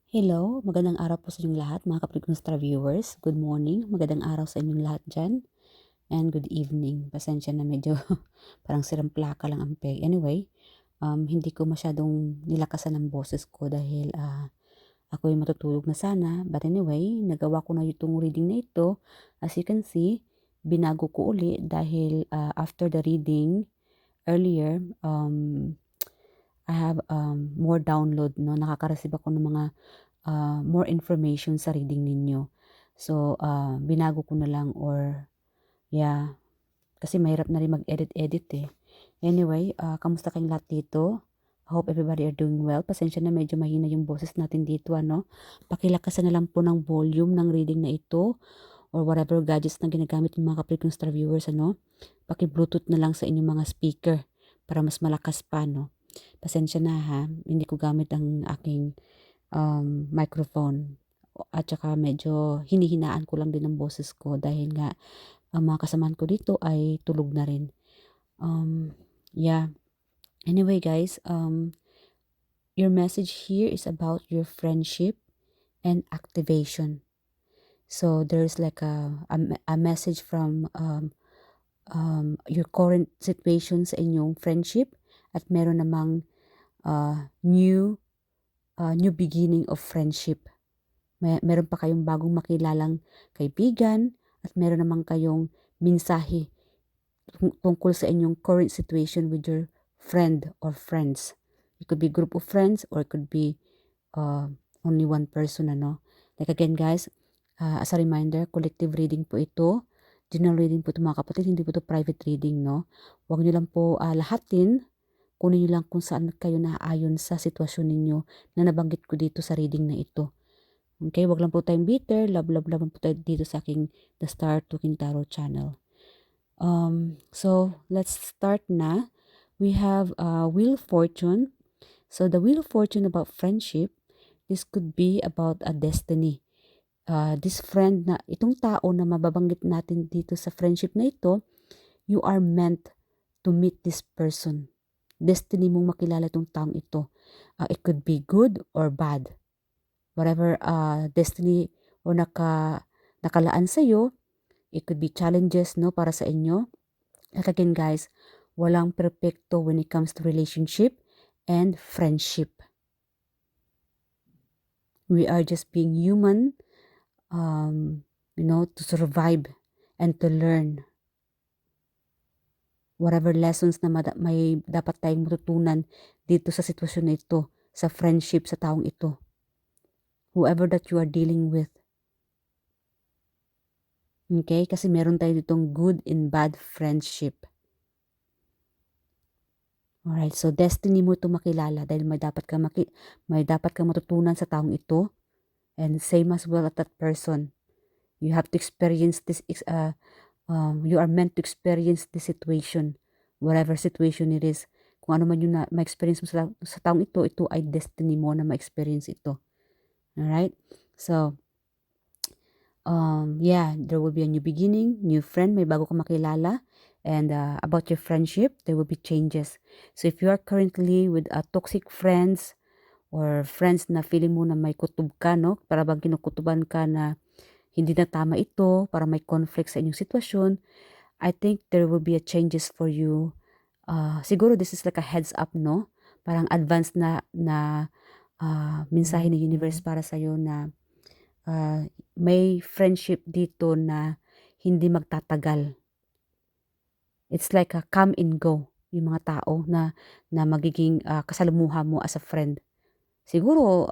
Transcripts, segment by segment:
Hello, magandang araw po sa inyong lahat mga Kaprig-Nostra viewers. Good morning, magandang araw sa inyong lahat dyan. And good evening. Pasensya na medyo parang sirang plaka lang ang peg. Anyway, hindi ko masyadong nilakasan ang boses ko dahil ako ay matutulog na sana. But anyway, nagawa ko na itong reading na ito. As you can see, binago ko uli dahil after the reading earlier, I have more download, no? Nakaka-receive ako ng mga more information sa reading ninyo. So, binago ko na lang or yeah, kasi mahirap na rin mag-edit-edit eh. Anyway, kamusta kayong lahat dito? I hope everybody are doing well. Pasensya na medyo mahina yung boses natin dito, ano. Pakilakasan na lang po ng volume ng reading na ito or whatever gadgets na ginagamit ng mga Kaprig Star viewers, ano. Paki-bluetooth na lang sa inyong mga speaker para mas malakas pa, no. Pasensya na ha, hindi ko gamit ang aking microphone at saka medyo hinihinaan ko lang din ang boses ko dahil nga ang mga kasamahan ko dito ay tulog na rin. Yeah. Anyway guys, your message here is about your friendship and activation. So there's like a message from your current situation sa inyong friendship at meron namang new beginning of friendship. Meron pa kayong bagong makilalang kaibigan at meron naman kayong mensahe tungkol sa inyong current situation with your friend or friends. It could be group of friends or it could be only one person, ano. Like again guys, as a reminder, collective reading po ito. General reading po ito mga kapatid, hindi po ito private reading, no. Huwag nyo lang po lahatin. Kunin nyo lang kung saan kayo naaayon sa sitwasyon ninyo na nabanggit ko dito sa reading na ito. Okay, wag lang po tayong bitter. Love po tayo dito sa aking The Star Talking Tarot channel. So, let's start na. We have Wheel of Fortune. So, the Wheel of Fortune about friendship, this could be about a destiny. This friend na, itong tao na mababanggit natin dito sa friendship na ito, you are meant to meet this person. Destiny mong makilala itong taong ito. It could be good or bad. Whatever destiny o nakalaan sa iyo, it could be challenges, no, para sa inyo. At again guys, walang perpekto when it comes to relationship and friendship. We are just being human, to survive and to learn. Whatever lessons na may dapat tayong matutunan dito sa sitwasyon na ito, sa friendship sa taong ito. Whoever that you are dealing with. Okay? Kasi meron tayo ditong good and bad friendship. Alright, so destiny mo ito makilala dahil may dapat kang matutunan sa taong ito. And same as well at that person. You have to experience this, you are meant to experience this situation. Whatever situation it is. Kung ano man yung ma-experience mo sa taong ito ay destiny mo na ma-experience ito. Alright? So, yeah, there will be a new beginning, new friend, may bago ka makilala. And about your friendship, there will be changes. So if you are currently with toxic friends or friends na feeling mo na may kutob ka, no? Para bang kinukutuban ka na hindi na tama ito, para may conflict sa inyong sitwasyon, I think there will be a changes for you. Siguro this is like a heads up, no? Parang advance na mensahe ng universe para sa'yo na may friendship dito na hindi magtatagal. It's like a come and go, yung mga tao na magiging kasalumuha mo as a friend. Siguro,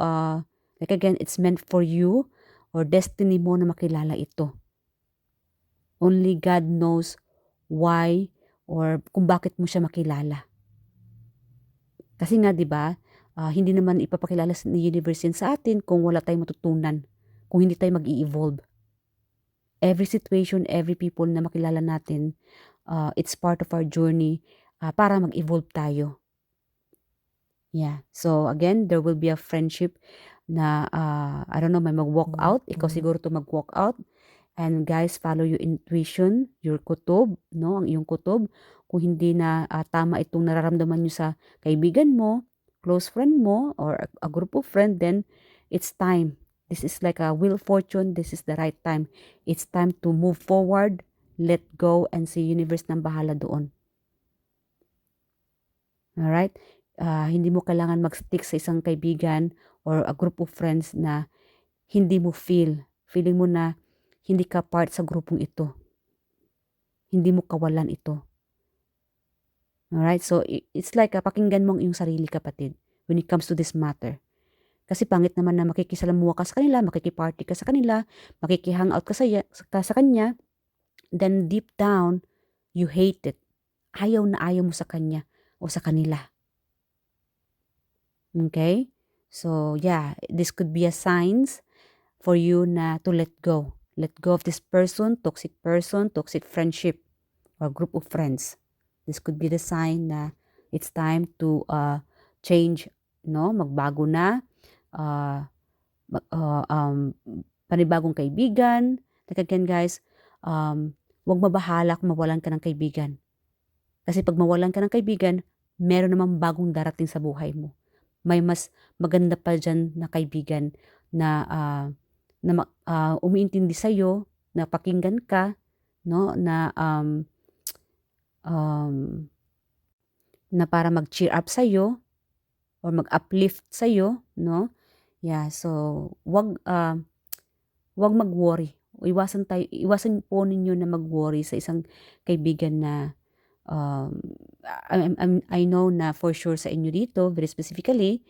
like again, it's meant for you or destiny mo na makilala ito. Only God knows why or kung bakit mo siya makilala. Kasi nga, di ba, hindi naman ipapakilala ni universe yan sa atin kung wala tayong matutunan, kung hindi tayo mag-i-evolve. Every situation, every people na makilala natin, it's part of our journey para mag-evolve tayo. Yeah. So again, there will be a friendship na I don't know, may mag-walk out. Ikaw siguro to mag-walk out. And guys, follow your intuition, your kutob, no? Ang iyong kutob. Kung hindi na tama itong nararamdaman nyo sa kaibigan mo, close friend mo, or a group of friend, then it's time. This is like a wheel of fortune. This is the right time. It's time to move forward, let go, and si universe nang bahala doon. Alright? Hindi mo kailangan mag-stick sa isang kaibigan or a group of friends na hindi mo feeling mo na hindi ka part sa grupong ito. Hindi mo kawalan ito. Alright? So, it's like pakinggan mo ang iyong sarili, kapatid, when it comes to this matter. Kasi pangit naman na makikisalamuha ka sa kanila, makikiparty ka sa kanila, makikihangout ka sa kanya, then deep down, you hate it. Ayaw na ayaw mo sa kanya o sa kanila. Okay? So, yeah, this could be a signs for you na to let go. Let go of this person, toxic friendship, or group of friends. This could be the sign na it's time to change, no? Magbago na, panibagong kaibigan. Like again, guys, huwag mabahala kung mawalan ka ng kaibigan. Kasi pag mawalan ka ng kaibigan, meron namang bagong darating sa buhay mo. May mas maganda pa dyan na kaibigan na umiintindi sa'yo, na pakinggan ka, no? Na para mag-cheer up sa'yo or mag-uplift sa'yo, no? Yeah, so wag mag-worry. Iwasan po ninyo na mag-worry sa isang kaibigan na I know na for sure sa inyo dito, very specifically,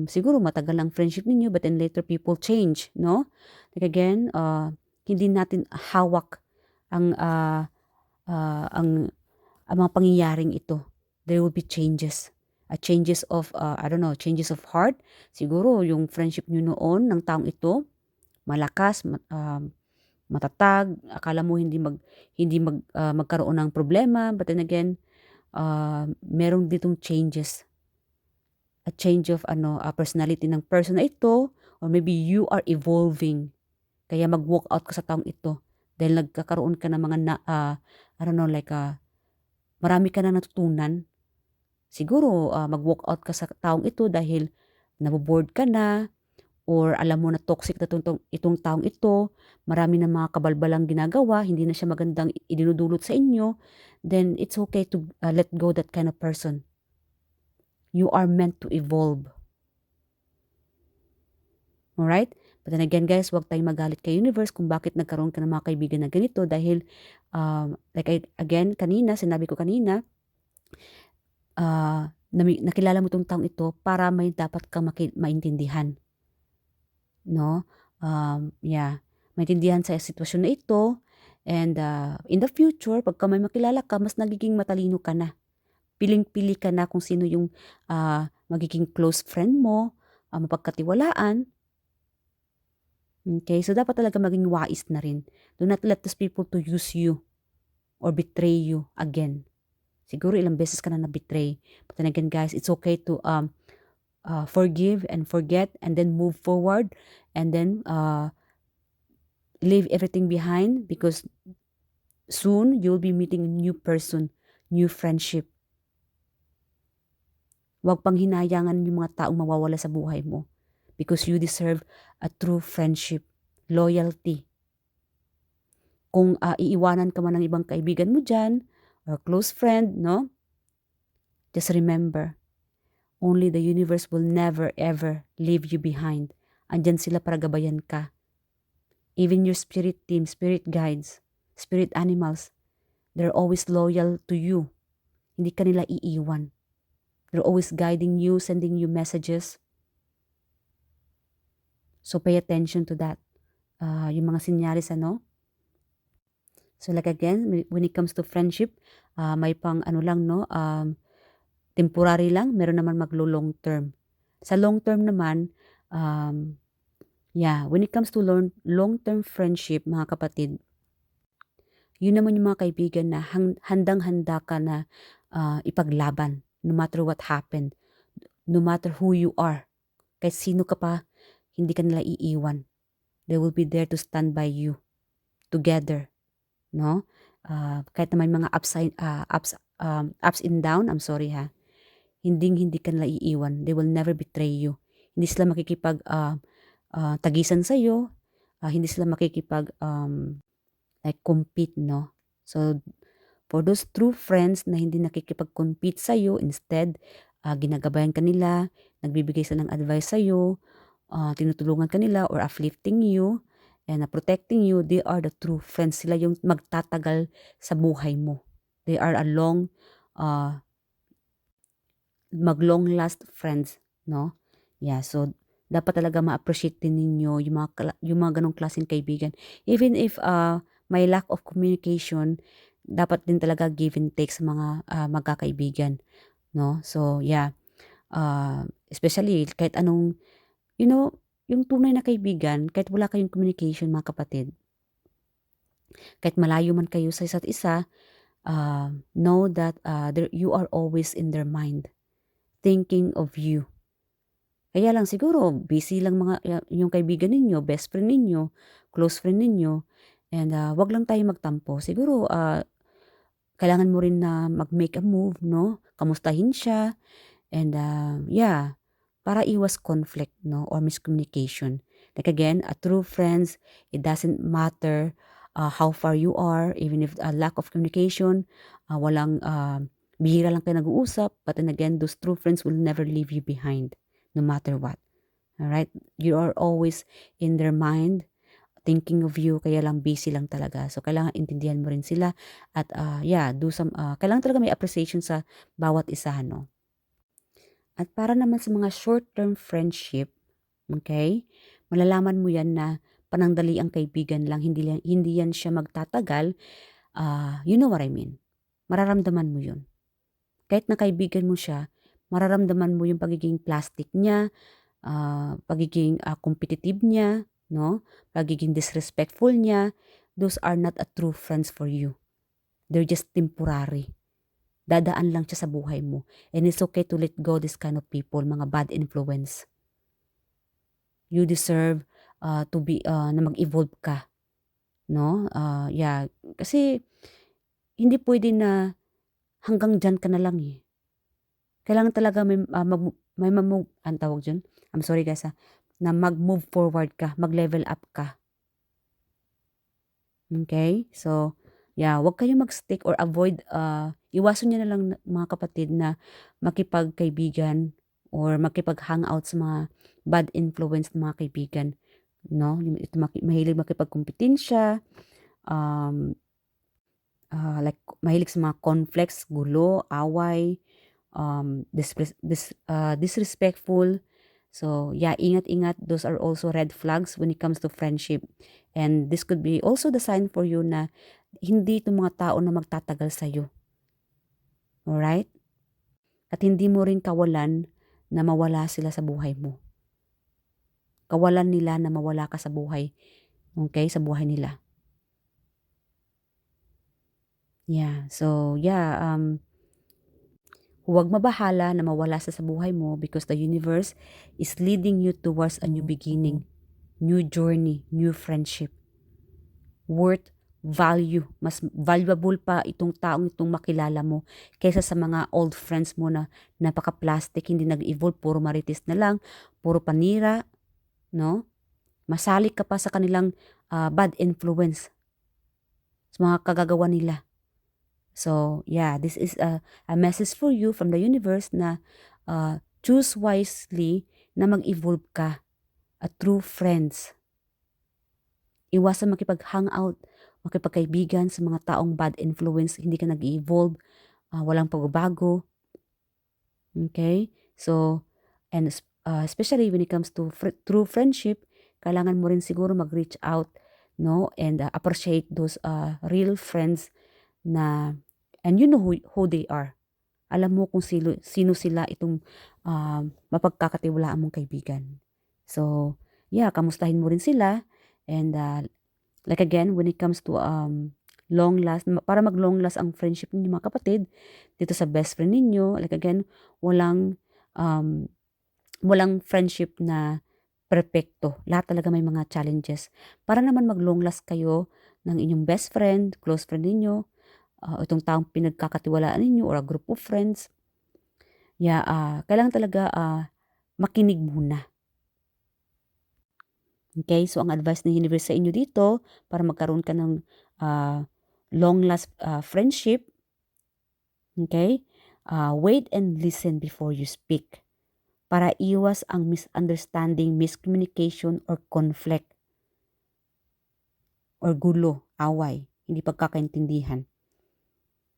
siguro matagal ang friendship ninyo, but then later people change, no? Like again, hindi natin hawak ang mga pangyayaring ito. There will be changes. Changes of, changes of heart. Siguro yung friendship nyo noon ng taong ito, malakas, matatag, akala mo hindi magkaroon ng problema, but then again, merong ditong changes. A change of personality ng person na ito, or maybe you are evolving. Kaya mag-walk out ka sa taong ito dahil nagkakaroon ka ng mga marami ka na natutunan. Siguro mag-walk out ka sa taong ito dahil naboboard ka na, or alam mo na toxic na itong taong ito, marami na mga kabalbalang ginagawa, hindi na siya magandang idinudulot sa inyo, then it's okay to let go that kind of person. You are meant to evolve. Alright? But then again, guys, huwag tayong magalit kay universe kung bakit nagkaroon ka ng mga kaibigan na ganito dahil, sinabi ko kanina, nakilala mo itong taong ito para may dapat kang maintindihan. No? Maintindihan sa sitwasyon na ito, and in the future, pagka may makilala ka, mas nagiging matalino ka na. Piling-pili ka na kung sino yung magiging close friend mo, mapagkatiwalaan. Okay, so dapat talaga maging wais na rin. Do not let those people to use you or betray you again. Siguro ilang beses ka na na-betray. But then again, guys, it's okay to forgive and forget and then move forward and then leave everything behind, because soon you'll be meeting a new person, new friendship. Huwag pang hinayangan yung mga taong mawawala sa buhay mo, because you deserve a true friendship, loyalty. Kung iiwanan ka man ng ibang kaibigan mo dyan or close friend, no? Just remember, only the universe will never ever leave you behind. Andyan sila para gabayan ka. Even your spirit team, spirit guides, spirit animals, they're always loyal to you. Hindi ka nila iiwan. They're always guiding you, sending you messages. So pay attention to that. Yung mga sinyalis, So like again, when it comes to friendship, may pang temporary lang, meron naman maglo-long term. Sa long term naman, when it comes to long-term friendship, mga kapatid, yun naman yung mga kaibigan na handang-handa ka na ipaglaban, no matter what happened, no matter who you are. Kahit sino ka pa, hindi ka nila iiwan. They will be there to stand by you, together, no? Kahit na may mga ups and down, I'm sorry ha, hindi ka nila iiwan. They will never betray you. hindi sila tagisan sa'yo, hindi sila like compete, no? So, for those true friends na hindi nakikipag-compete sa'yo, instead, ginagabayan ka nila, nagbibigay sila ng advice sa'yo, tinutulungan ka nila or uplifting you, and protecting you, they are the true friends. Sila yung magtatagal sa buhay mo. They are uh, mag-long last friends, no? Yeah, so dapat talaga ma-appreciate din ninyo yung mga ganong klaseng kaibigan. Even if may lack of communication, dapat din talaga give and take sa mga magkakaibigan, no? So yeah, especially kahit anong, you know, yung tunay na kaibigan, kahit wala kayong communication, mga kapatid, kahit malayo man kayo sa isa't isa, know that you are always in their mind, thinking of you. Kaya lang siguro busy lang yung kaibigan ninyo, best friend ninyo, close friend ninyo, and 'wag lang tayo magtampo. Siguro kailangan mo rin na mag-make a move, no? Kamustahin siya, and yeah, para iwas conflict, no, or miscommunication. Like again, a true friends, it doesn't matter how far you are, even if lack of communication, walang bihira lang kayo nag-uusap, but then again, those true friends will never leave you behind, no matter what. Alright? You are always in their mind, thinking of you, kaya lang busy lang talaga. So, kailangan intindihan mo rin sila at yeah, kailangan talaga may appreciation sa bawat isa, no? At para naman sa mga short-term friendship, okay, malalaman mo yan na panandali ang kaibigan lang, hindi yan siya magtatagal. You know what I mean. Mararamdaman mo yun. Kahit na kaibigan mo siya, mararamdaman mo yung pagiging plastic niya, pagiging competitive niya, no? Pagiging disrespectful niya. Those are not a true friends for you. They're just temporary. Dadaan lang siya sa buhay mo. And it's okay to let go this kind of people, mga bad influence. You deserve to be, na mag-evolve ka. No? Yeah. Kasi, hindi pwede na hanggang dyan ka na lang eh. Kailangan talaga ang tawag dyan? I'm sorry guys na mag-move forward ka, mag-level up ka. Okay? So, yeah, wag kayong mag-stick or avoid, iwasan niyo na lang mga kapatid na makipagkaibigan or makipag-hangout sa mga bad influence ng mga kaibigan. No? Ito, mahilig makipagkumpetensya, like mahilig sa mga conflicts, gulo, away, disrespectful. So, yeah, ingat-ingat. Those are also red flags when it comes to friendship. And this could be also the sign for you na hindi itong mga tao na magtatagal sa'yo. Alright? At hindi mo rin kawalan na mawala sila sa buhay mo. Kawalan nila na mawala ka sa buhay. Okay? Sa buhay nila. Yeah. So, yeah, huwag mabahala na mawala sa buhay mo because the universe is leading you towards a new beginning, new journey, new friendship. Worth, value. Mas valuable pa itong taong itong makilala mo kaysa sa mga old friends mo na napaka-plastic, hindi nag-evolve, puro marites na lang, puro panira, no? Masalik ka pa sa kanilang bad influence, sa mga kagagawa nila. So, yeah, this is a message for you from the universe na choose wisely na mag-evolve ka. A true friends. Iwasan makipag-hangout, makipagkaibigan sa mga taong bad influence, hindi ka nag-evolve, walang pagbabago. Okay? So, and especially when it comes to true friendship, kailangan mo rin siguro mag-reach out, no? And appreciate those real friends na, and you know who they are. Alam mo kung sino sila itong mapagkakatiwalaan mong kaibigan. So, yeah, kamustahin mo rin sila. And like again, when it comes to para mag-long last ang friendship ninyo mga kapatid, dito sa best friend ninyo, like again, walang friendship na perpekto. Lahat talaga may mga challenges. Para naman mag-long last kayo ng inyong best friend, close friend ninyo, itong taong pinagkakatiwalaan ninyo or a group of friends, yeah, kailangan talaga makinig muna. Okay? So, ang advice ng universe sa inyo dito, para magkaroon ka ng long-last friendship, okay? Wait and listen before you speak. Para iwas ang misunderstanding, miscommunication, or conflict, or gulo, away, hindi pagkakaintindihan.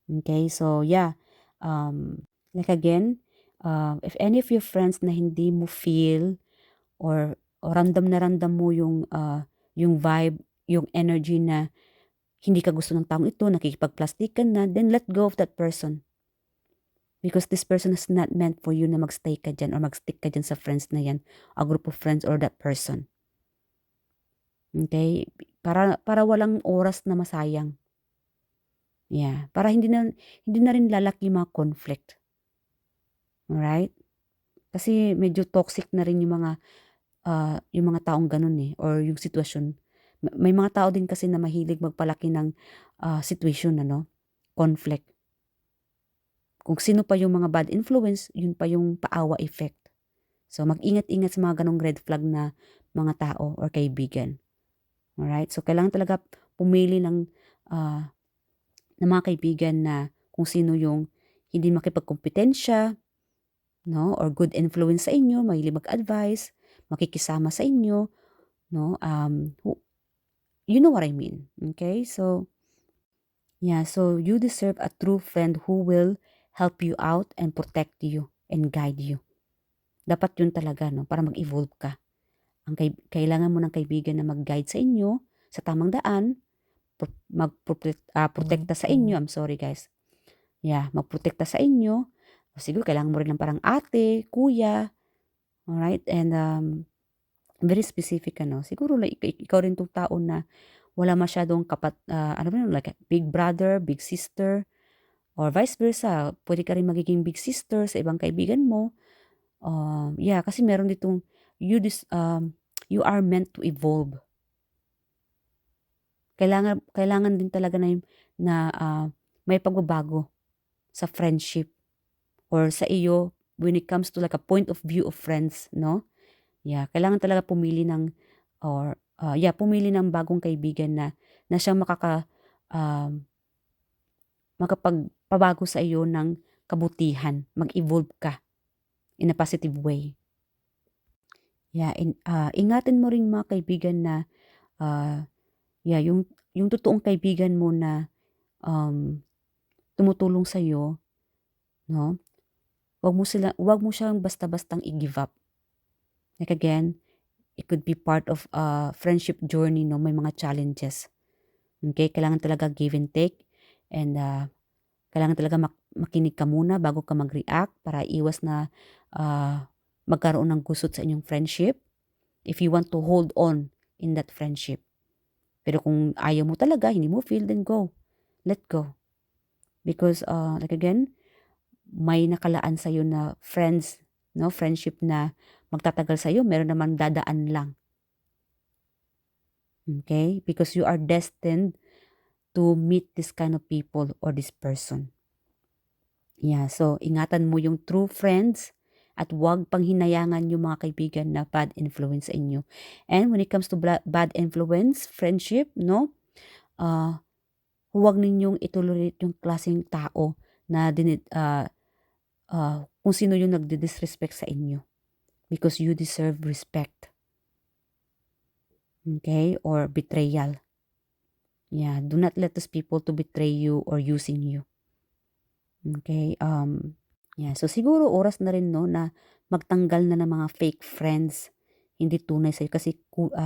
Okay? So, yeah. Like again, if any of your friends na hindi mo feel or ramdam na ramdam mo yung vibe, yung energy na hindi ka gusto ng taong ito, nakikipagplastikan na, then let go of that person. Because this person is not meant for you na magstay ka dyan or magstick ka dyan sa friends na yan, a group of friends or that person. Okay? Para walang oras na masayang. Yeah. Para hindi na rin lalaki yung mga conflict. Alright? Kasi medyo toxic na rin yung mga taong ganun eh, or yung sitwasyon. May mga tao din kasi na mahilig magpalaki ng situation, conflict. Kung sino pa yung mga bad influence, yun pa yung paawa effect. So, mag-ingat-ingat sa mga ganong red flag na mga tao or kaibigan. Alright? So, kailangan talaga pumili ng mga kaibigan na kung sino yung hindi makipagkompetensya, no? Or good influence sa inyo, mahilig mag-advise, makikisama sa inyo, no? You know what I mean. Okay? So, yeah. So, you deserve a true friend who will help you out and protect you and guide you. Dapat yun talaga, no? Para mag-evolve ka. Kailangan mo ng kaibigan na mag-guide sa inyo sa tamang daan, protekta sa inyo. I'm sorry, guys. Yeah, magprotekta sa inyo. Siguro kailangan mo rin ng parang ate, kuya, alright? And very specific, siguro like, ikaw rin tong tao na wala masyadong like big brother, big sister, or vice versa. Pwede ka rin magiging big sister sa ibang kaibigan mo. Yeah, kasi meron ditong, you are meant to evolve. Kailangan din talaga na may pagbabago sa friendship or sa iyo when it comes to like a point of view of friends, no? Yeah, kailangan talaga pumili ng bagong kaibigan na siyang um, makapagpabago sa iyo ng kabutihan, mag-evolve ka in a positive way. Yeah, ingatan mo ring mga kaibigan na yung totoong kaibigan mo na tumutulong sa iyo, no? Wag mo siyang basta-bastang i-give up. Like again, it could be part of a friendship journey, no? May mga challenges. Okay? Kailangan talaga give and take, and kailangan talaga makinig ka muna bago ka mag-react para iwas na magkaroon ng gusot sa inyong friendship if you want to hold on in that friendship. Pero kung ayaw mo talaga, hindi mo feel, then go. Let go. Because like again, may nakalaan sa'yo na friends, no? Friendship na magtatagal sa'yo, meron naman dadaan lang. Okay? Because you are destined to meet this kind of people or this person. Yeah, so ingatan mo yung true friends at huwag panghinayangan yung mga kaibigan na bad influence sa inyo. And when it comes to bad influence, friendship, no? Huwag ninyong itolerate yung klaseng tao na kung sino yung nagdi-disrespect sa inyo. Because you deserve respect. Okay? Or betrayal. Yeah, do not let those people to betray you or using you. Okay? Yeah, so siguro oras na rin, no, na magtanggal na ng mga fake friends. Hindi tunay sa'yo kasi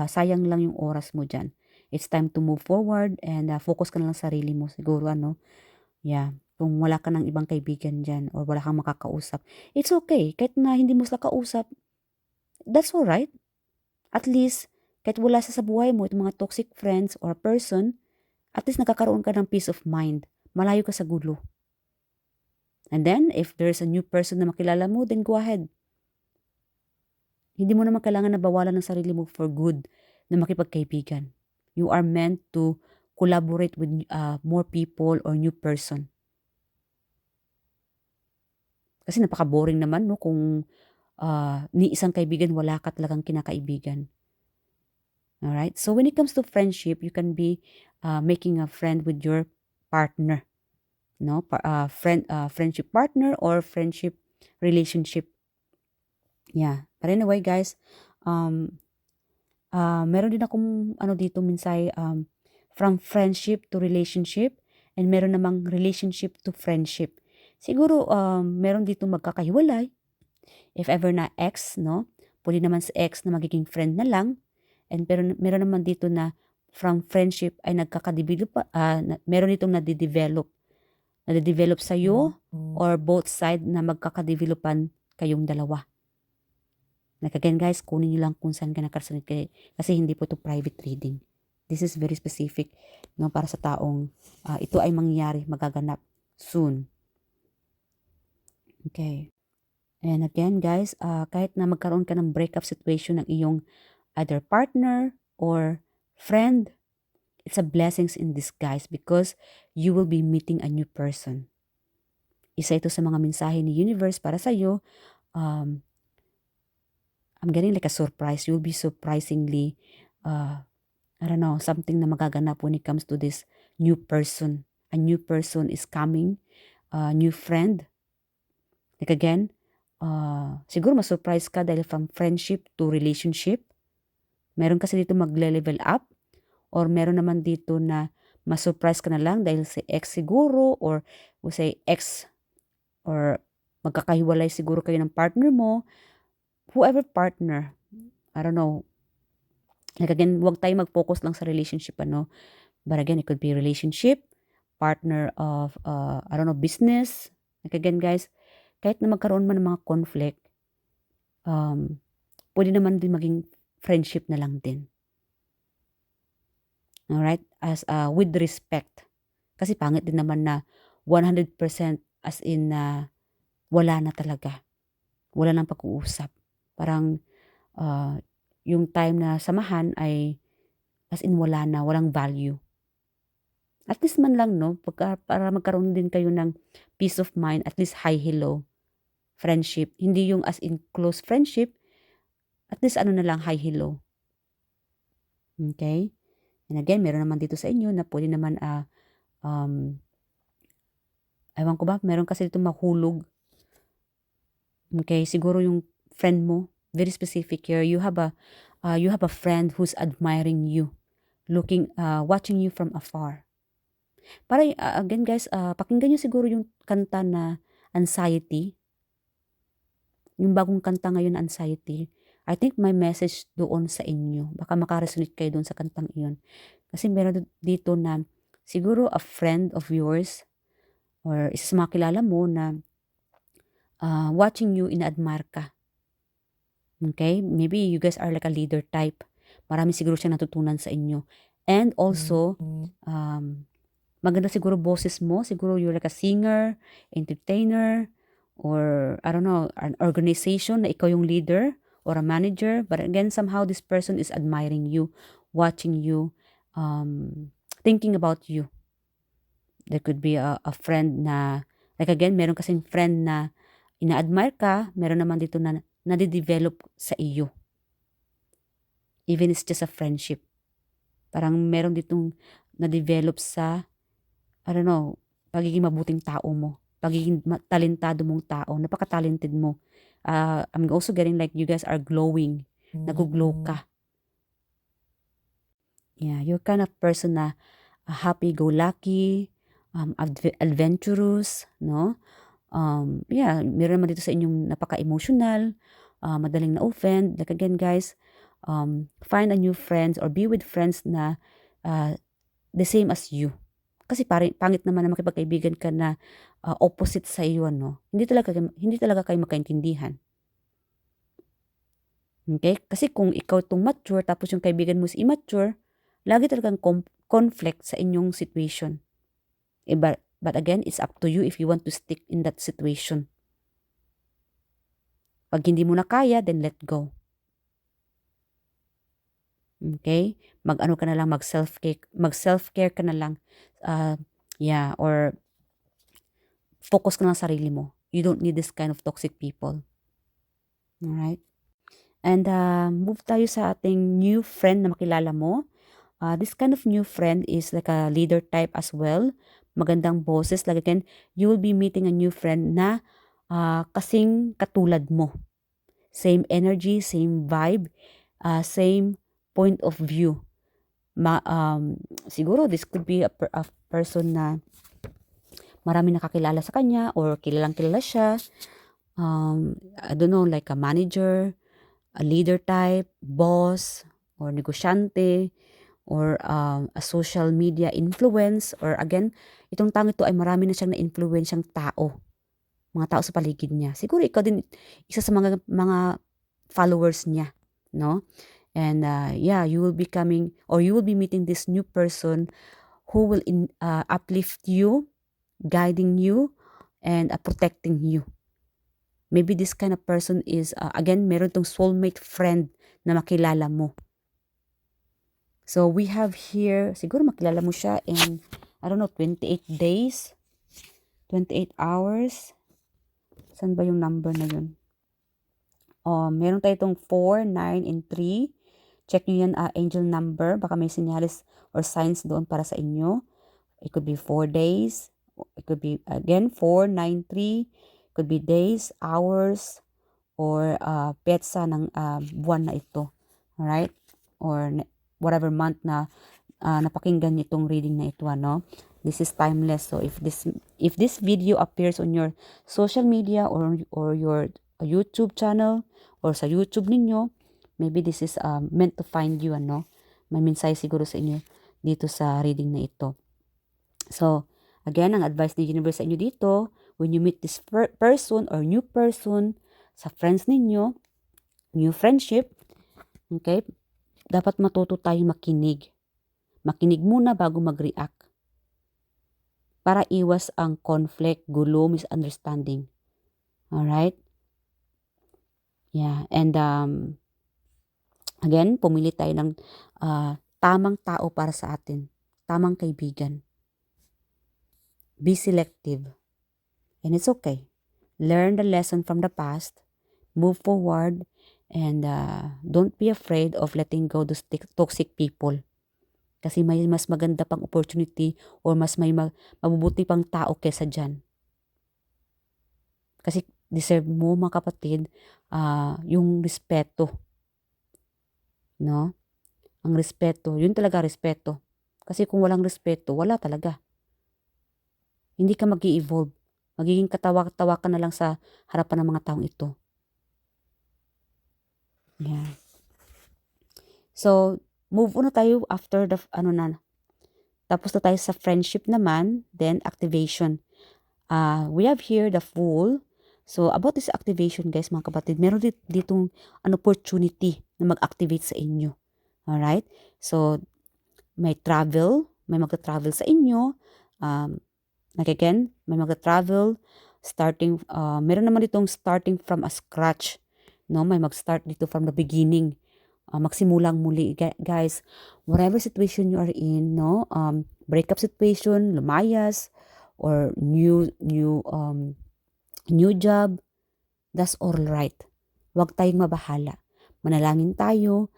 sayang lang yung oras mo dyan. It's time to move forward and focus ka na lang sa sarili mo. Siguro, yeah, kung wala ka ng ibang kaibigan dyan or wala kang makakausap, it's okay. Kahit na hindi mo sila kausap, that's alright. At least, kahit wala sa buhay mo, itong mga toxic friends or person, at least nakakaroon ka ng peace of mind. Malayo ka sa gulo. And then, if there's a new person na makilala mo, then go ahead. Hindi mo naman kailangan na bawalan ng sarili mo for good na makipagkaibigan. You are meant to collaborate with more people or new person. Kasi napaka-boring naman, no, kung ni isang kaibigan wala ka talagang kinakaibigan. All right. So when it comes to friendship, you can be making a friend with your partner, no? Friendship partner or friendship relationship. Yeah. But anyway, guys, um, meron din akong ano dito minsay from friendship to relationship and meron namang relationship to friendship. Siguro meron dito magkakahiwalay if ever na ex, no? Pwede naman sa ex na magiging friend na lang. And pero meron naman dito na from friendship ay nagkakadevelop meron ditong nade-develop sa iyo or both side na magkakadevelopan kayong dalawa. Like again guys, kunin niyo lang kung saan ka nakarasanit kasi hindi po ito private reading. This is very specific no, para sa taong ito ay mangyayari, magaganap soon. Okay. And again guys, kahit na magkaroon ka ng breakup situation ng iyong either partner or friend, it's a blessings in disguise because you will be meeting a new person. Isa ito sa mga mensahe ni universe para sa iyo. I'm getting like a surprise. You'll be surprisingly, I don't know, something na magaganap when it comes to this new person. A new person is coming, a new friend. Like again, siguro ma-surprise ka dahil from friendship to relationship. Meron kasi dito magle-level up or meron naman dito na ma-surprise ka na lang dahil si ex siguro or say ex or magkakahiwalay siguro kayo ng partner mo. Whoever partner, I don't know. Like again, huwag tayo mag-focus lang sa relationship, ano. But again, it could be relationship, partner of, I don't know, business. Like again, guys, kahit na magkaroon man ng mga conflict, pwede naman din maging friendship na lang din. Alright? As with respect. Kasi pangit din naman na 100% as in wala na talaga. Wala nang pag-uusap. Parang yung time na samahan ay as in wala na, walang value. At least man lang, no? Para magkaroon din kayo ng peace of mind, at least hi-hello friendship. Hindi yung as in close friendship, at least ano na lang, hi-hello. Okay? And again, meron naman dito sa inyo na pwede naman, ewan ko ba, meron kasi dito mahulog. Okay? Siguro yung friend mo, very specific here, you have a friend who's admiring you, watching you from afar. Para again guys, pakinggan niyo siguro yung kanta na Anxiety. Yung bagong kanta ngayon na Anxiety. I think my message doon sa inyo. Baka makaresonate kayo doon sa kantang iyon. Kasi meron dito na siguro a friend of yours or isa sa mga kilala mo na watching you, ina-admire ka. Okay? Maybe you guys are like a leader type. Marami siguro siya natutunan sa inyo. And also, maganda siguro boses mo. Siguro you're like a singer, entertainer, or I don't know, an organization na ikaw yung leader or a manager. But again, somehow this person is admiring you, watching you, thinking about you. There could be a friend na, like again, meron kasing friend na ina-admire ka, meron naman dito na nade-develop sa iyo. Even it's just a friendship. Parang meron ditong na-develop sa I don't know, pagiging mabuting tao mo, pagiging talentado mong tao, napaka-talented mo. I'm also getting like you guys are glowing, nag-glow ka. Yeah, you're kind of person na happy-go-lucky, adventurous, no? Yeah, meron naman dito sa inyong napaka-emotional, madaling na-offend. Like again, guys, find a new friends or be with friends na the same as you. Kasi pangit naman na makipagkaibigan ka na opposite sa iyo, no? Hindi talaga kayo magkaintindihan. Okay? Kasi kung ikaw itong mature tapos yung kaibigan mo is immature, lagi talagang conflict sa inyong situation. But again, it's up to you if you want to stick in that situation. Pag hindi mo na kaya, then let go. Okay? Mag-ano ka na lang, mag-self-care ka na lang. Yeah, or focus ka lang sa sarili mo. You don't need this kind of toxic people. Alright? And move tayo sa ating new friend na makilala mo. This kind of new friend is like a leader type as well. Magandang boses. Like again, you will be meeting a new friend na kasing katulad mo. Same energy, same vibe, same point of view. Siguro this could be a person na marami nakakilala sa kanya or kilalang kilala siya. I don't know, like a manager, a leader type, boss, or negosyante, or a social media influence, or again, itong tao ito ay marami na siyang na-influensyang tao, mga tao sa paligid niya. Siguro ikaw din isa sa mga followers niya, no? And yeah, you will be coming or you will be meeting this new person who will uplift you, guiding you, and protecting you. Maybe this kind of person is, again, meron tong soulmate friend na makilala mo. So we have here, siguro makilala mo siya in, I don't know, 28 days, 28 hours. Saan ba yung number na yun? Meron tayo itong 4, 9, and 3. Check nyo yan, angel number. Baka may sinyalis or signs doon para sa inyo. It could be 4 days. It could be, again, 4, 9, 3. It could be days, hours, or petsa ng buwan na ito. Alright? Or whatever month na napakinggan nitong reading na ito, no? This is timeless. So if this video appears on your social media or your YouTube channel or sa YouTube ninyo, maybe this is meant to find you, ano? May mensahe siguro sa inyo dito sa reading na ito. So, again, ang advice ni Universe sa inyo dito, when you meet this person or new person sa friends ninyo, new friendship, okay, dapat matuto tayong makinig. Makinig muna bago mag-react. Para iwas ang conflict, gulo, misunderstanding. Alright? Yeah, and again, pumili tayo ng tamang tao para sa atin. Tamang kaibigan. Be selective. And it's okay. Learn the lesson from the past. Move forward. And don't be afraid of letting go those toxic people. Kasi may mas maganda pang opportunity or mas may mabubuti pang tao kesa dyan. Kasi deserve mo, mga kapatid, yung respeto. No? Ang respeto, yun talaga respeto. Kasi kung walang respeto, wala talaga. Hindi ka mag-i-evolve. Magiging katawa-katawa ka na lang sa harapan ng mga taong ito. Yeah. So, move on na tayo after the, tapos na tayo sa friendship naman, then activation. We have here the Fool. So, about this activation, guys, mga kapatid, meron ditong an opportunity na mag-activate sa inyo. Alright? So, may travel, may mag-travel sa inyo. Like again, may mag-travel, starting, meron naman ditong starting from a scratch. No, may mag-start dito from the beginning. Magsimulang muli, guys. Whatever situation you are in, no, breakup situation, lumayas, or new job, that's all right. Huwag tayong mabahala. Manalangin tayo,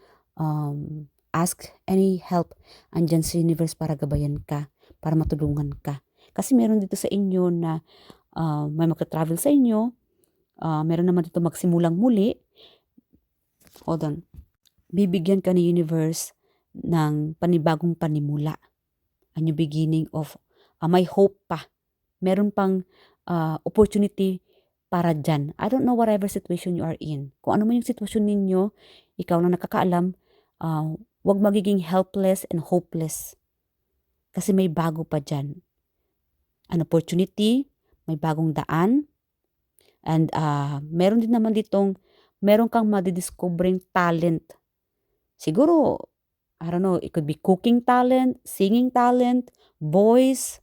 ask any help. Andyan sa universe para gabayan ka, para matulungan ka. Kasi meron dito sa inyo na may magka-travel sa inyo, meron naman dito magsimulang muli. Hold on. Bibigyan ka ni universe ng panibagong panimula. A new beginning of, may hope pa. Meron pang opportunity para dyan. I don't know whatever situation you are in. Kung ano man yung sitwasyon ninyo, ikaw na nakakaalam, huwag magiging helpless and hopeless. Kasi may bago pa dyan. An opportunity, may bagong daan, and meron din naman ditong, meron kang madidiscovering talent. Siguro, I don't know, it could be cooking talent, singing talent, voice,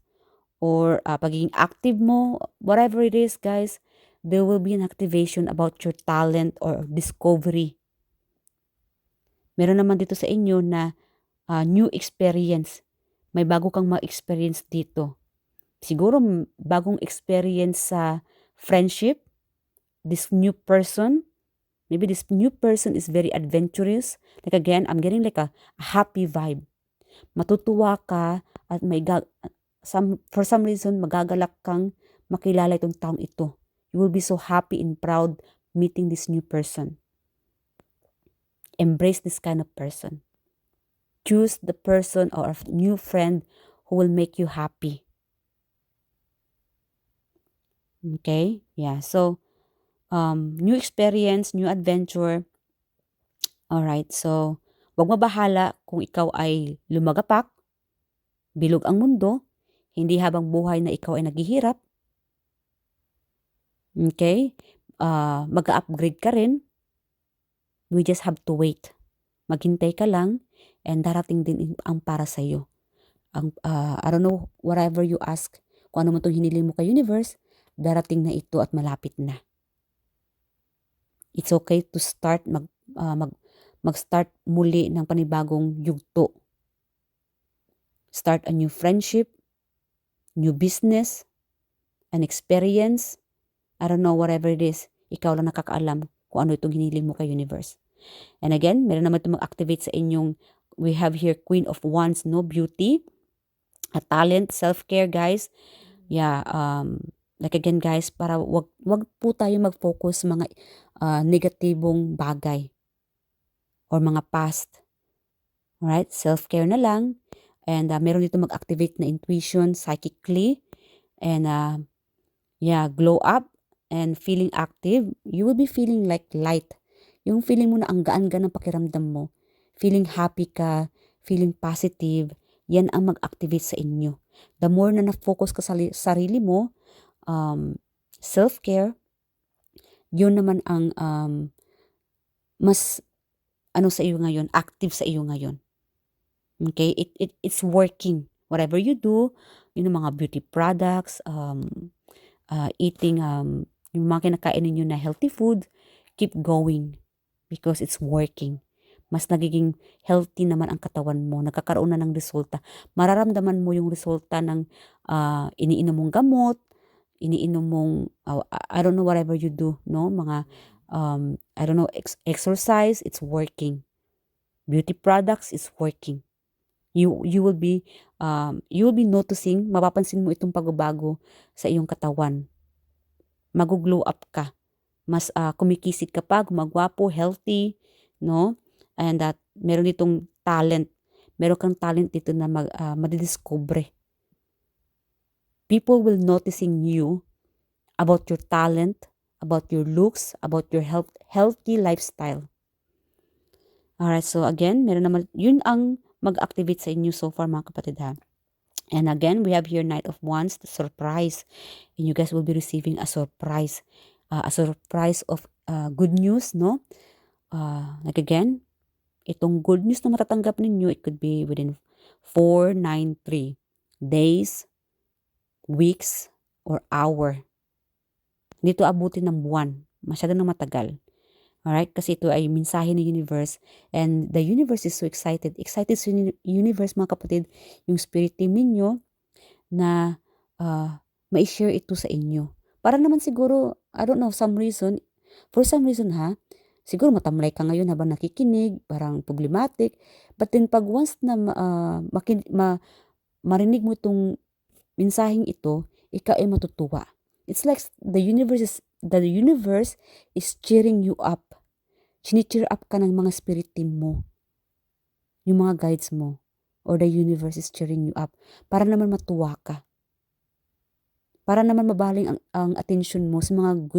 or pagiging active mo, whatever it is, guys, there will be an activation about your talent or discovery. Meron naman dito sa inyo na new experience. May bago kang ma-experience dito. Siguro bagong experience sa friendship, this new person, Maybe this new person is very adventurous. Like again, I'm getting like a happy vibe. Matutuwa ka at for some reason, magagalak kang makilala itong taong ito. You will be so happy and proud meeting this new person. Embrace this kind of person. Choose the person or a new friend who will make you happy. Okay? Yeah. So, new experience, new adventure. Alright. So, wag mabahala kung ikaw ay lumagapak, bilog ang mundo, hindi habang buhay na ikaw ay naghihirap. Okay? Mag-upgrade ka rin. We just have to wait. Maghintay ka lang and darating din ang para sa iyo. I don't know, whatever you ask, kung ano man itong hiniling mo kay universe, darating na ito at malapit na. It's okay to start mag-start muli ng panibagong yugto. Start a new friendship, new business, an experience. I don't know, whatever it is, ikaw lang nakakaalam kung ano itong hiniling mo kay universe. And again, meron naman itong mag-activate sa inyong, we have here Queen of Wands, no, beauty, a talent, self-care, guys. Yeah, like again, guys, para wag po tayo mag-focus mga negatibong bagay or mga past. Alright, self-care na lang. And meron dito mag-activate na intuition psychically. And yeah, glow up and feeling active. You will be feeling like light. Yung feeling mo na ang gaan-gaan ng pakiramdam mo. Feeling happy ka, feeling positive. Yan ang mag-activate sa inyo. The more na na-focus ka sa sarili mo, self-care, yun naman ang mas sa iyo ngayon, active sa iyo ngayon. Okay? It's working. Whatever you do, yun ang mga beauty products, eating, yung mga kinakain ninyo na healthy food, keep going because it's working. Mas nagiging healthy naman ang katawan mo. Nagkakaroon na ng resulta. Mararamdaman mo yung resulta ng iniinom mong gamot, iniinom mong, I don't know, whatever you do, no? Mga, I don't know, exercise, it's working. Beauty products is working. You will be noticing, mapapansin mo itong pagbabago sa iyong katawan. Mag-glow up ka. Mas kumikisig ka pa, gumagwapo, healthy, no? And that meron ditong talent. Meron kang talent dito na madidiscover. People will noticing you about your talent, about your looks, about your healthy lifestyle. Alright, so again, meron naman, yun ang mag-activate sa inyo so far, mga kapatid, ha. And again, we have here Knight of Wands, the surprise. And you guys will be receiving a surprise of good news, no? Like again, itong good news na matatanggap ninyo, it could be within 493 days, weeks, or hour. Dito abutin ng buwan. Masyado na matagal. Alright? Kasi ito ay mensahe ng universe. And the universe is so excited. Excited sa universe, mga kapatid, yung spirit team ninyo na ma-share ito sa inyo. Para naman siguro, I don't know, for some reason ha, siguro matamlay ka ngayon habang nakikinig, parang problematic. But then pag once na marinig mo itong mensaheng ito, ikaw ay matutuwa. It's like the universe is cheering you up. Chini-cheer up ka ng mga spirit team mo. Yung mga guides mo. Or the universe is cheering you up. Para naman matuwa ka. Para naman mabaling ang attention mo sa mga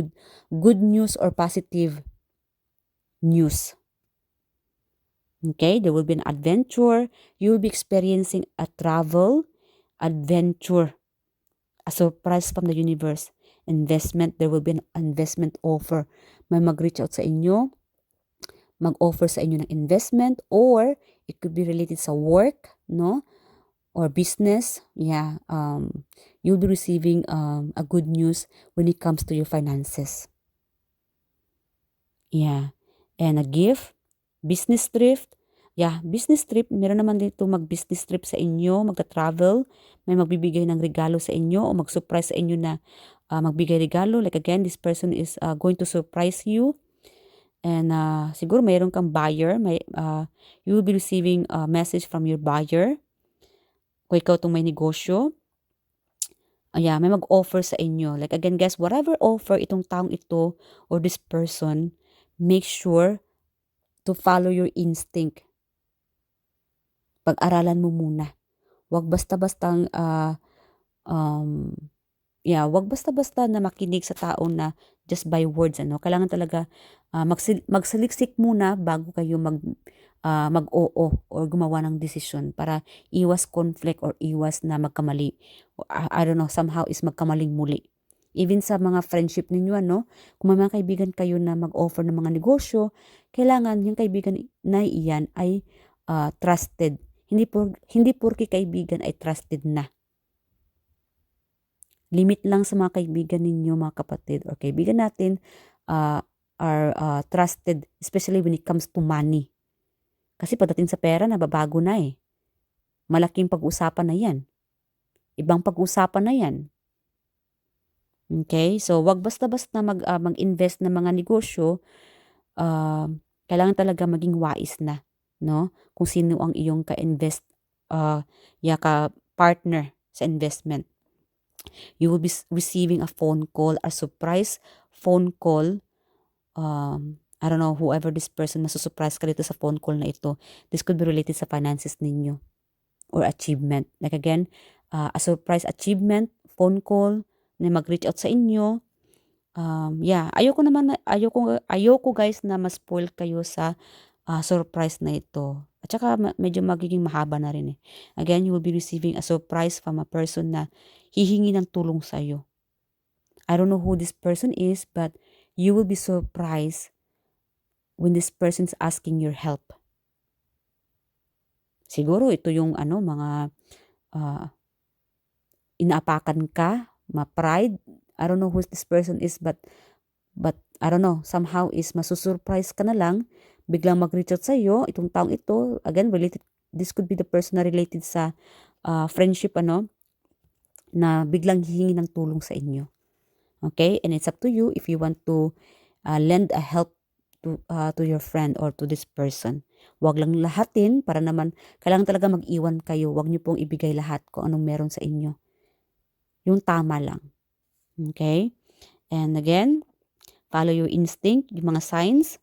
good news or positive news. Okay, there will be an adventure. You will be experiencing a travel, adventure, a surprise from the universe. Investment, there will be an investment offer. May mag-reach out sa inyo, mag-offer sa inyo ng investment, or it could be related sa work, no? Or business. Yeah, you'll be receiving a good news when it comes to your finances. Yeah. And a gift, business trip. Yeah, business trip. Meron naman dito mag-business trip sa inyo, magta-travel. May magbibigay ng regalo sa inyo o mag-surprise sa inyo na magbigay regalo. Like again, this person is going to surprise you. And siguro mayroon kang buyer, you will be receiving a message from your buyer. Kung ikaw itong may negosyo, may mag-offer sa inyo. Like again guys, whatever offer itong taong ito or this person, make sure to follow your instinct. Pag-aralan mo muna. Wag basta-bastang wag basta-basta na makinig sa tao na just by words, ano. Kailangan talaga magsaliksik muna bago kayo mag-oo or gumawa ng desisyon para iwas conflict or iwas na magkamali. I don't know, somehow is magkamaling muli. Even sa mga friendship ninyo, ano, kung may mga kaibigan kayo na mag-offer ng mga negosyo, kailangan yung kaibigan na iyan ay trusted. Hindi porke kaibigan ay trusted na. Limit lang sa mga kaibigan ninyo, mga kapatid or kaibigan natin are trusted, especially when it comes to money. Kasi pagdating sa pera, nababago na eh. Malaking pag-usapan na yan. Ibang pag-usapan na yan. Okay? So, wag basta-basta mag-invest ng mga negosyo. Kailangan talaga maging wais na, no? Kung sino ang iyong ka-invest, ka-partner sa investment. You will be receiving a phone call, a surprise phone call. I don't know, whoever this person, masusurprise ka dito sa phone call na ito. This could be related sa finances ninyo or achievement. Like again, a surprise achievement, phone call, na mag-reach out sa inyo. Ayoko guys na ma-spoil kayo sa surprise na ito. At saka medyo magiging mahaba na rin eh. Again, you will be receiving a surprise from a person na hihingi ng tulong sa'yo. I don't know who this person is, but you will be surprised when this person's asking your help. Siguro ito yung mga inaapakan ka, ma-pride. I don't know who this person is, but I don't know, somehow is masusurprise ka na lang, biglang mag-reach out sa'yo, itong taong ito, again, this could be the person na related sa friendship, na biglang hihingi ng tulong sa inyo. Okay? And it's up to you if you want to lend a help to your friend or to this person. Huwag lang lahatin para naman, kailangan talaga mag-iwan kayo. Huwag niyo pong ibigay lahat kung anong meron sa inyo. Yung tama lang. Okay? And again, follow your instinct, yung mga signs.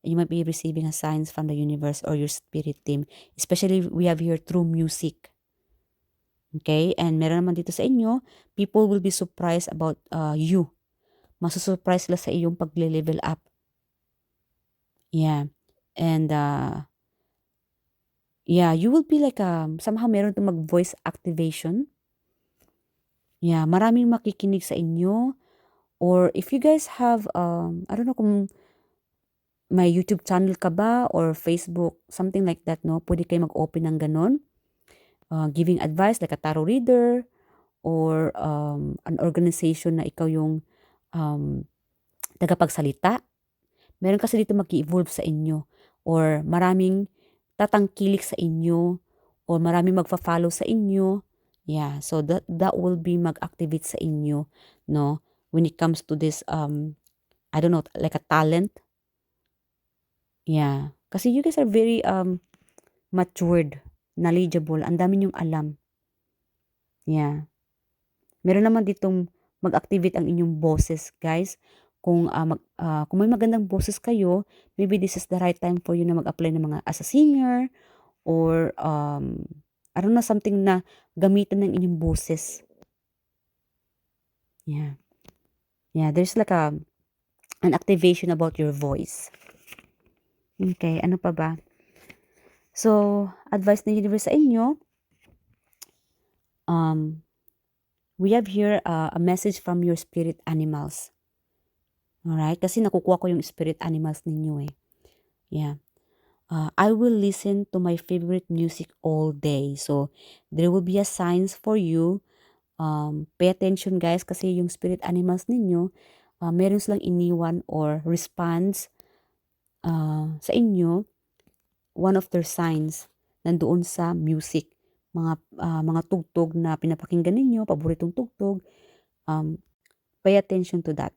You might be receiving a signs from the universe or your spirit team. Especially, we have here through music. Okay? And meron naman dito sa inyo, people will be surprised about you. Masusurprise sila sa iyong pagle-level up. Yeah. And, you will be like, somehow meron itong mag-voice activation. Yeah, maraming makikinig sa inyo. Or if you guys have, I don't know kung may YouTube channel ka ba or Facebook, something like that, no? Pwede kayo mag-open ng ganon. Giving advice like a tarot reader or an organization na ikaw yung tagapagsalita. Meron kasi dito mag-evolve sa inyo or maraming tatangkilik sa inyo or maraming magfa-follow sa inyo. Yeah, so that will be mag-activate sa inyo, no? When it comes to this, I don't know, like a talent. Yeah. Kasi you guys are very matured, knowledgeable. Ang dami niyong alam. Yeah. Meron naman ditong mag-activate ang inyong boses, guys. Kung may magandang boses kayo, maybe this is the right time for you na mag-apply ng mga as a singer or I don't know, something na gamitan ng inyong boses. Yeah. Yeah, there's like an activation about your voice. Okay, ano pa ba? So, advice ng universe sa inyo, we have here a message from your spirit animals. Alright? Kasi nakukuha ko yung spirit animals ninyo eh. Yeah. I will listen to my favorite music all day. So, there will be a signs for you. Pay attention guys kasi yung spirit animals ninyo, meron silang iniwan or response sa inyo. One of their signs nandoon sa music. Mga tugtog na pinapakinggan ninyo, paboritong tugtog. Pay attention to that.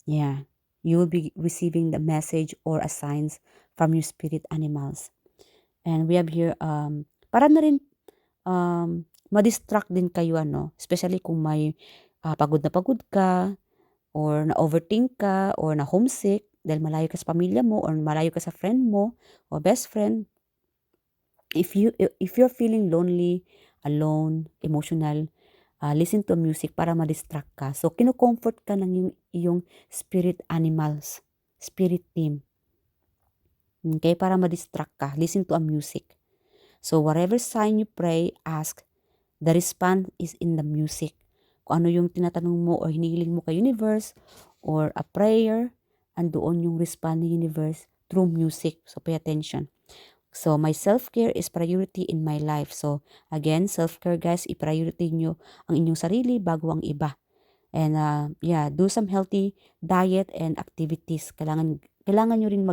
Yeah. you will be receiving the message or a signs from your spirit animals. And we have here, para na rin ma-distract din kayo, especially kung may pagod na pagod ka, or na-overthink ka, or na homesick, dahil malayo ka sa pamilya mo, or malayo ka sa friend mo, or best friend. If you're feeling lonely, alone, emotional, listen to music para ma-distract ka. So, kino-comfort ka ng iyong spirit animals, spirit team. Okay, para ma-distract ka, listen to a music. So, whatever sign you pray, ask, the response is in the music. Kung ano yung tinatanong mo o hinihiling mo kay universe or a prayer, andoon yung respond ng universe through music. So, pay attention. So, my self-care is priority in my life. So, again, self-care guys, i-priority nyo ang inyong sarili bago ang iba. And do some healthy diet and activities. Kailangan nyo rin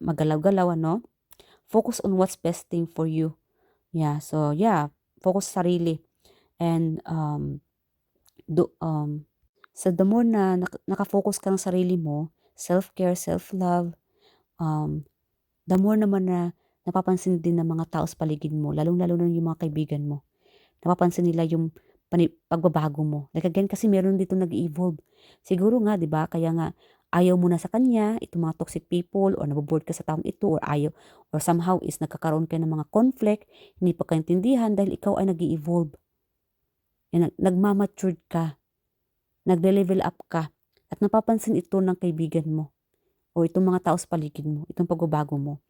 maggalaw-galaw, Focus on what's best thing for you. Focus sa sarili. And so the more na nakafocus ka ng sarili mo, self-care, self-love, the more naman na napapansin din ng mga tao sa paligid mo, lalong-lalo na yung mga kaibigan mo. Napapansin nila yung pagbabago mo. Like again, kasi meron dito nag-evolve. Siguro nga, di ba, kaya nga, ayaw mo na sa kanya, itong mga toxic people, or naboboard ka sa taong ito, or ayaw, or somehow is nagkakaroon ka ng mga conflict, hindi pa kaintindihan dahil ikaw ay nag-evolve. Nagmamatured ka, nagle-level up ka, at napapansin ito ng kaibigan mo, o itong mga tao sa paligid mo, itong pagbabago mo.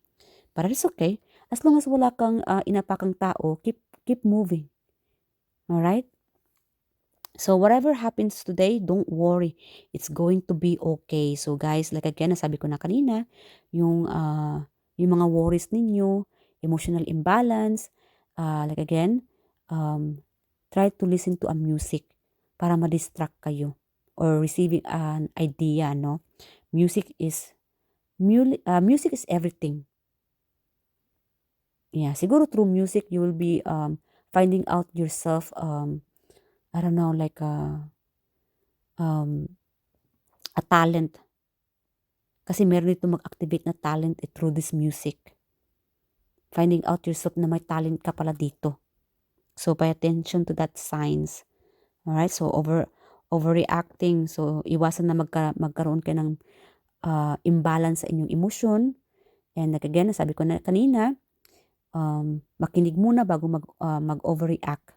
But it's okay. As long as wala kang inapakang tao, keep moving. Alright? So, whatever happens today, don't worry. It's going to be okay. So, guys, like again, nasabi ko na kanina, yung mga worries ninyo, emotional imbalance, like again, try to listen to a music para ma-distract kayo or receiving an idea, no? Music is everything. Yeah, siguro through music, you will be finding out yourself, I don't know, like a talent. Kasi meron dito mag-activate na talent through this music. Finding out yourself na may talent ka pala dito. So, pay attention to that signs. Alright? So, overreacting. So, iwasan na magkaroon ka ng imbalance sa inyong emosyon. And like again, sabi ko na kanina, makinig muna bago mag-overreact.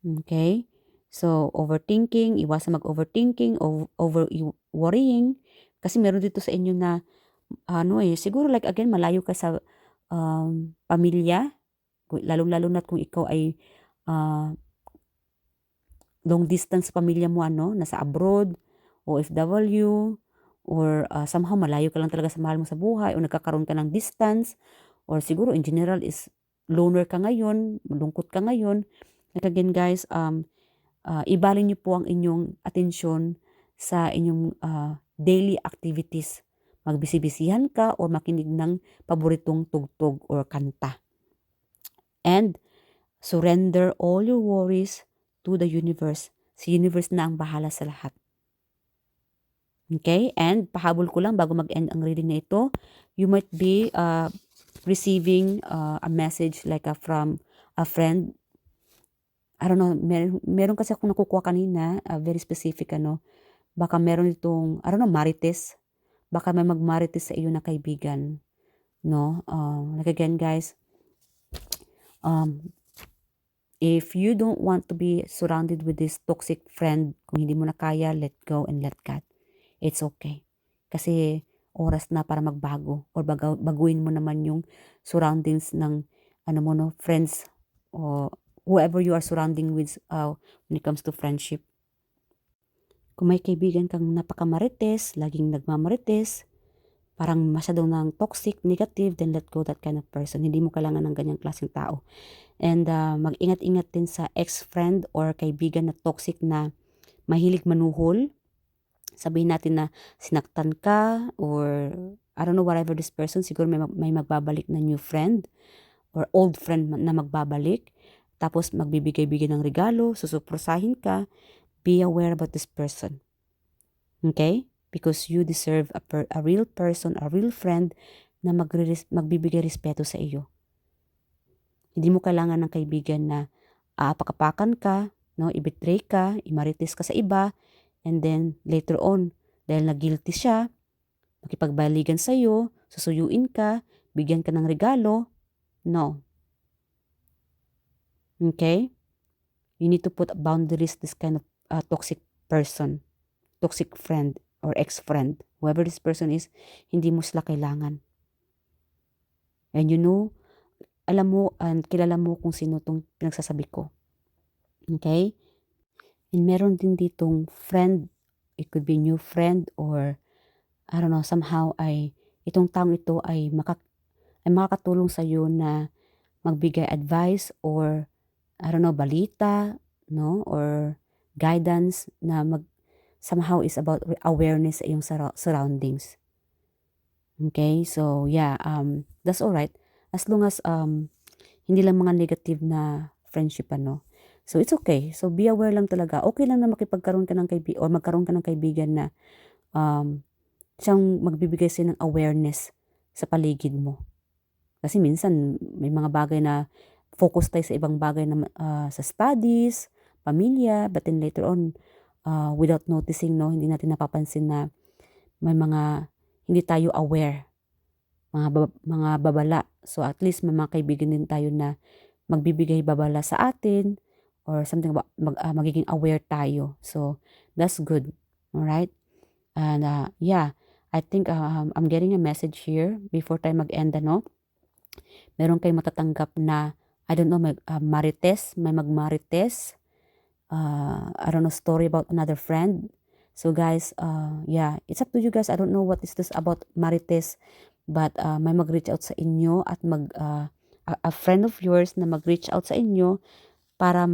Okay? So, overthinking, iwasan mag-overthinking, over-worrying. Kasi meron dito sa inyo na, siguro like again, malayo ka sa pamilya. Lalong-lalo na kung ikaw ay long distance pamilya mo, nasa abroad, OFW, or somehow malayo ka lang talaga sa mahal mo sa buhay, o nagkakaroon ka ng distance, or siguro in general is loner ka ngayon, malungkot ka ngayon. Like again guys, ibalin niyo po ang inyong atensyon sa inyong daily activities. Magbisi-bisihan ka o makinig ng paboritong tugtog or kanta. And surrender all your worries to the universe. Si universe na ang bahala sa lahat. Okay? And pahabol ko lang bago mag-end ang reading na ito, you might be receiving a message like from a friend. I don't know, meron kasi akong nakukuha kanina, very specific, baka meron itong, I don't know, marites. Baka may magmarites sa iyo na kaibigan, no? Like again, guys, if you don't want to be surrounded with this toxic friend, kung hindi mo na kaya, let go and let God. It's okay. Kasi oras na para magbago or baguhin mo naman yung surroundings ng friends o whoever you are surrounding with when it comes to friendship. Kung may kaibigan kang napakamarites, laging nagmamarites, parang masyadong ng toxic, negative, then let go that kind of person. Hindi mo kailangan ng ganyang klaseng tao. And mag-ingat-ingat din sa ex-friend or kaibigan na toxic na mahilig manuhol. Sabihin natin na sinaktan ka or I don't know, whatever this person, siguro may magbabalik na new friend or old friend na magbabalik. Tapos magbibigay-bigay ng regalo, susuprosahin ka. Be aware about this person. Okay? Because you deserve a real person, a real friend na magbibigay respeto sa iyo. Hindi mo kailangan ng kaibigan na aapakapakan ka, no, i-betray ka, imarites ka sa iba, and then later on, dahil na-guilty siya, makipagbaligan sa iyo, susuyuin ka, bigyan ka ng regalo. No. Okay? You need to put boundaries this kind of toxic person, toxic friend or ex-friend. Whoever this person is, hindi mo sila kailangan. And you know, alam mo and kilala mo kung sino tong pinagsasabi ko. Okay? And meron din ditong friend, it could be new friend or I don't know, somehow ay itong taong ito ay makakatulong sa iyo na magbigay advice or I don't know, balita, no, or guidance na somehow is about awareness sa iyong surroundings. Okay? So, yeah, that's all right. As long as hindi lang mga negative na friendship ano. So, it's okay. So, be aware lang talaga. Okay lang na makipagkaroon ka ng kaibigan or magkaroon ka ng kaibigan na siyang magbibigay sa'yo ng awareness sa paligid mo. Kasi minsan may mga bagay na focus tayo sa ibang bagay na sa studies, pamilya, but then later on, without noticing, no, hindi natin napapansin na may mga hindi tayo aware, mga babala. So at least may mga kaibigan din tayo na magbibigay babala sa atin or something about magiging aware tayo. So that's good. All right? And yeah, I think I'm getting a message here before tayo mag-end, ano? Meron kayong matatanggap na, I don't know, marites, may magmarites. I don't know, story about another friend. So guys, yeah, it's up to you guys. I don't know what is this about marites, but may mag-reach out sa inyo at a friend of yours na mag-reach out sa inyo para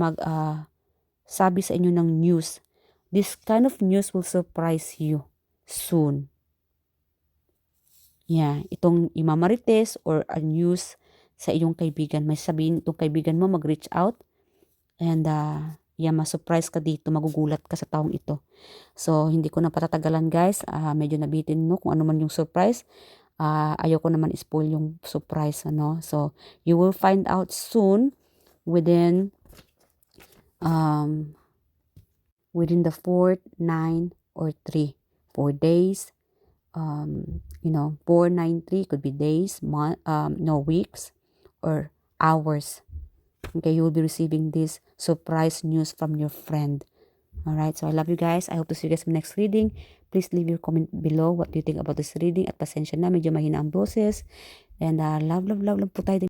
sabi sa inyo ng news. This kind of news will surprise you soon. Yeah, itong imamarites or a news sa iyong kaibigan. May sabihin itong kaibigan mo mag-reach out and yeah, ma-surprise ka dito, magugulat ka sa taong ito. So, hindi ko na patatagalan guys. Medyo nabitin mo kung ano man yung surprise. Ayoko naman spoil yung surprise, ano. So, you will find out soon within the 4th, 9, or 3. 4 days. 493 could be days, weeks, or hours. Okay, you will be receiving this surprise news from your friend. Alright, so I love you guys. I hope to see you guys in the next reading. Please leave your comment below. What do you think about this reading? At pasensya na, medyo mahina ang boses. And love po tayo din.